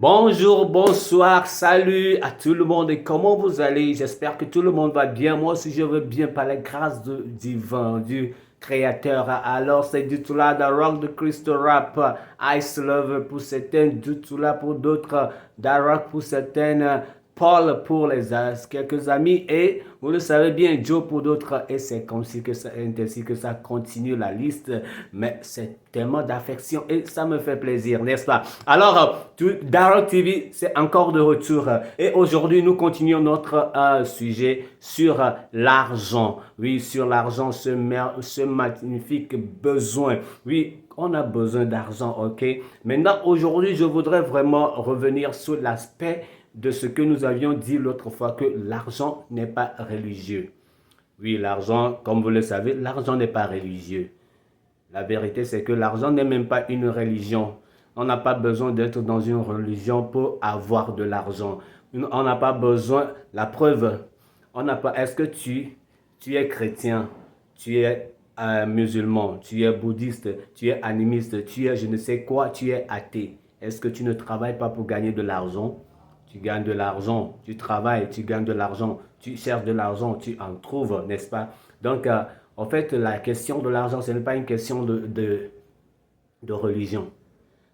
Bonjour, bonsoir, salut à tout le monde et comment vous allez? J'espère que tout le monde va bien. Moi aussi, je veux bien par la grâce divin, du Créateur. Alors, c'est du tout là, The Rock de Crystal Rap, Ice Love pour certains, du tout là pour d'autres, The Rock pour certaines, Paul pour quelques amis et vous le savez bien, Joe pour d'autres. Et c'est comme si que ça, ainsi que ça continue la liste. Mais c'est tellement d'affection et ça me fait plaisir, n'est-ce pas? Alors, Darrow TV, c'est encore de retour. Et aujourd'hui, nous continuons notre sujet sur l'argent. Oui, sur l'argent, ce magnifique besoin. Oui, on a besoin d'argent, ok? Maintenant, aujourd'hui, je voudrais vraiment revenir sur l'aspect de ce que nous avions dit l'autre fois, que l'argent n'est pas religieux. Oui, l'argent, comme vous le savez, l'argent n'est pas religieux. La vérité, c'est que l'argent n'est même pas une religion. On n'a pas besoin d'être dans une religion pour avoir de l'argent. On n'a pas besoin, la preuve, on n'a pas, est-ce que tu es chrétien, tu es musulman, tu es bouddhiste, tu es animiste, tu es je ne sais quoi, tu es athée. Est-ce que tu ne travailles pas pour gagner de l'argent? Tu gagnes de l'argent, tu travailles, tu gagnes de l'argent, tu cherches de l'argent, tu en trouves, n'est-ce pas? Donc, en fait, la question de l'argent, ce n'est pas une question de religion.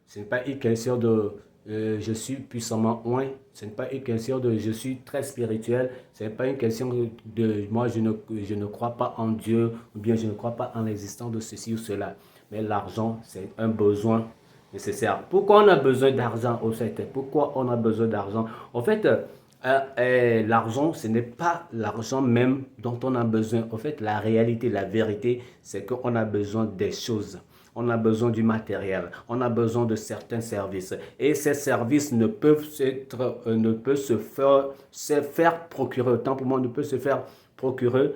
Ce n'est pas une question de je suis puissamment loin. Ce n'est pas une question de je suis très spirituel. Ce n'est pas une question de moi je ne crois pas en Dieu ou bien je ne crois pas en l'existence de ceci ou cela. Mais l'argent, c'est un besoin nécessaire. Pourquoi on a besoin d'argent au fait? Pourquoi on a besoin d'argent? En fait, l'argent, ce n'est pas l'argent même dont on a besoin. En fait, la réalité, la vérité, c'est qu'on a besoin des choses. On a besoin du matériel, on a besoin de certains services. Et ces services ne peuvent se faire procurer, autant pour moi, ne peut se faire procurer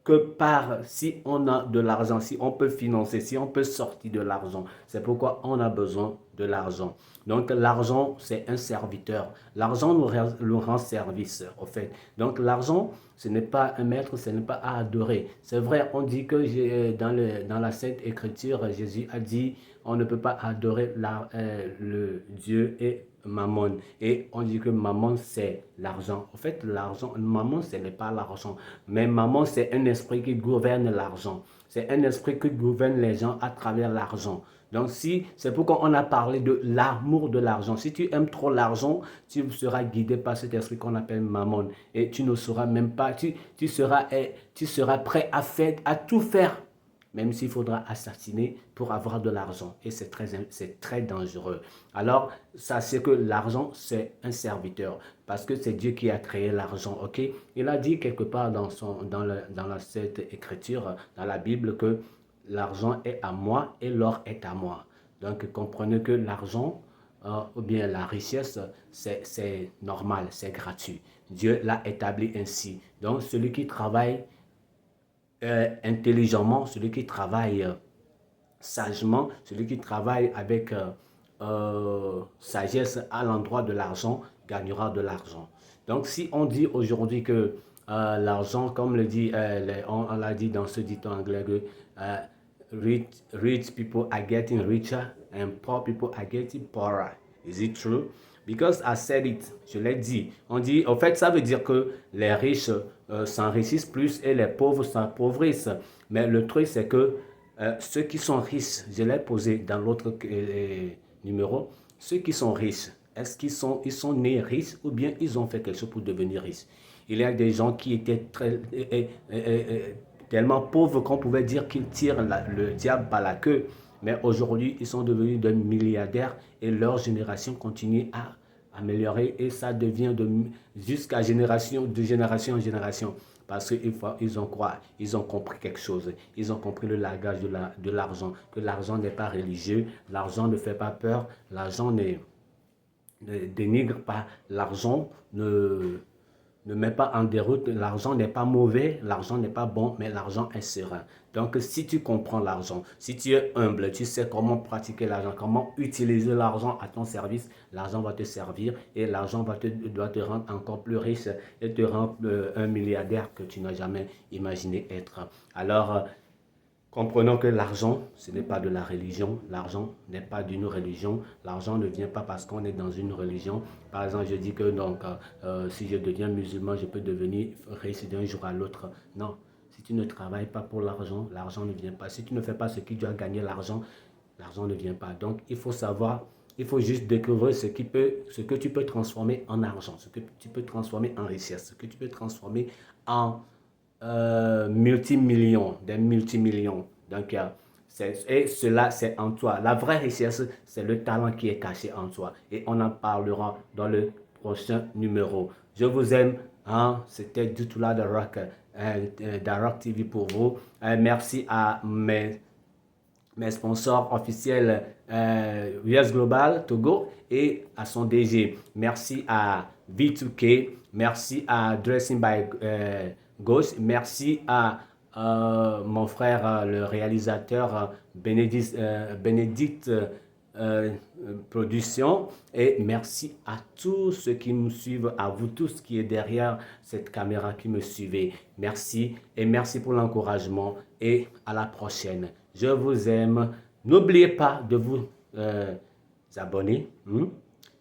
que par, si on a de l'argent, si on peut financer, si on peut sortir de l'argent. C'est pourquoi on a besoin de l'argent. Donc l'argent, c'est un serviteur. L'argent nous rend service, au fait. Donc l'argent, ce n'est pas un maître, ce n'est pas à adorer. C'est vrai, on dit que dans la Sainte Écriture, Jésus a dit, on ne peut pas adorer le Dieu et Mammon. Et on dit que Mammon, c'est l'argent. En fait, l'argent, Mammon, ce n'est pas l'argent. Mais Mammon, c'est un esprit qui gouverne l'argent. C'est un esprit qui gouverne les gens à travers l'argent. Donc, si, c'est pourquoi on a parlé de l'amour de l'argent. Si tu aimes trop l'argent, tu seras guidé par cet esprit qu'on appelle Mammon. Et tu ne sauras même pas, tu seras prêt à tout faire, même s'il faudra assassiner pour avoir de l'argent. Et c'est très dangereux. Alors, sachez que l'argent, c'est un serviteur. Parce que c'est Dieu qui a créé l'argent, ok? Il a dit quelque part cette écriture, dans la Bible, que l'argent est à moi et l'or est à moi. Donc, comprenez que l'argent, ou bien la richesse, c'est normal, c'est gratuit. Dieu l'a établi ainsi. Donc, celui qui travaille intelligemment, celui qui travaille sagement, celui qui travaille avec sagesse à l'endroit de l'argent, gagnera de l'argent. Donc, si on dit aujourd'hui que l'argent, comme on l'a dit dans ce dicton anglais, que rich people are getting richer and poor people are getting poorer. Is it true? Because I said it, je l'ai dit. On dit, en fait, ça veut dire que les riches s'enrichissent plus et les pauvres s'appauvrissent. Mais le truc, c'est que ceux qui sont riches, je l'ai posé dans l'autre numéro, ceux qui sont riches, est-ce ils sont nés riches ou bien ils ont fait quelque chose pour devenir riches? Il y a des gens qui étaient tellement pauvres qu'on pouvait dire qu'ils tirent le diable par la queue. Mais aujourd'hui, ils sont devenus des milliardaires et leur génération continue à améliorer et ça devient jusqu'à de génération en génération. Parce qu'ils ont quoi? Ils ont compris quelque chose. Ils ont compris le langage de l'argent. Que l'argent n'est pas religieux, l'argent ne fait pas peur, l'argent ne dénigre pas, l'argent ne met pas en déroute, l'argent n'est pas mauvais, l'argent n'est pas bon, mais l'argent est serein. Donc, si tu comprends l'argent, si tu es humble, tu sais comment pratiquer l'argent, comment utiliser l'argent à ton service, l'argent va te servir et l'argent doit te rendre encore plus riche et te rendre un milliardaire que tu n'as jamais imaginé être. Alors, Comprenons que l'argent, ce n'est pas de la religion. L'argent n'est pas d'une religion. L'argent ne vient pas parce qu'on est dans une religion. Par exemple, je dis que donc, si je deviens musulman, je peux devenir riche d'un jour à l'autre. Non. Si tu ne travailles pas pour l'argent, l'argent ne vient pas. Si tu ne fais pas ce qui doit gagner l'argent, l'argent ne vient pas. Donc, il faut savoir, il faut juste découvrir ce que tu peux transformer en argent, ce que tu peux transformer en richesse, ce que tu peux transformer en multimillions, des multimillions. Donc, et cela, c'est en toi. La vraie richesse, c'est le talent qui est caché en toi. Et on en parlera dans le prochain numéro. Je vous aime. Hein? C'était du tout là de Rock, Rock TV pour vous. Merci à mes sponsors officiels US Global Togo et à son DG. Merci à V2K, merci à Dressing by Ghost, merci à mon frère le réalisateur Bénédicte Production et merci à tous ceux qui me suivent, à vous tous qui êtes derrière cette caméra qui me suivez. Merci et merci pour l'encouragement et à la prochaine. Je vous aime. N'oubliez pas de vous abonner.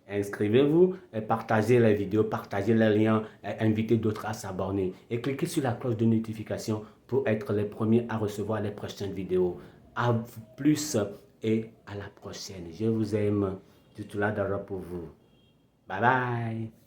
Inscrivez-vous, partagez les vidéos, partagez les liens, invitez d'autres à s'abonner et cliquez sur la cloche de notification pour être les premiers à recevoir les prochaines vidéos. À plus et à la prochaine. Je vous aime. Du tout là d'Ara pour vous. Bye bye.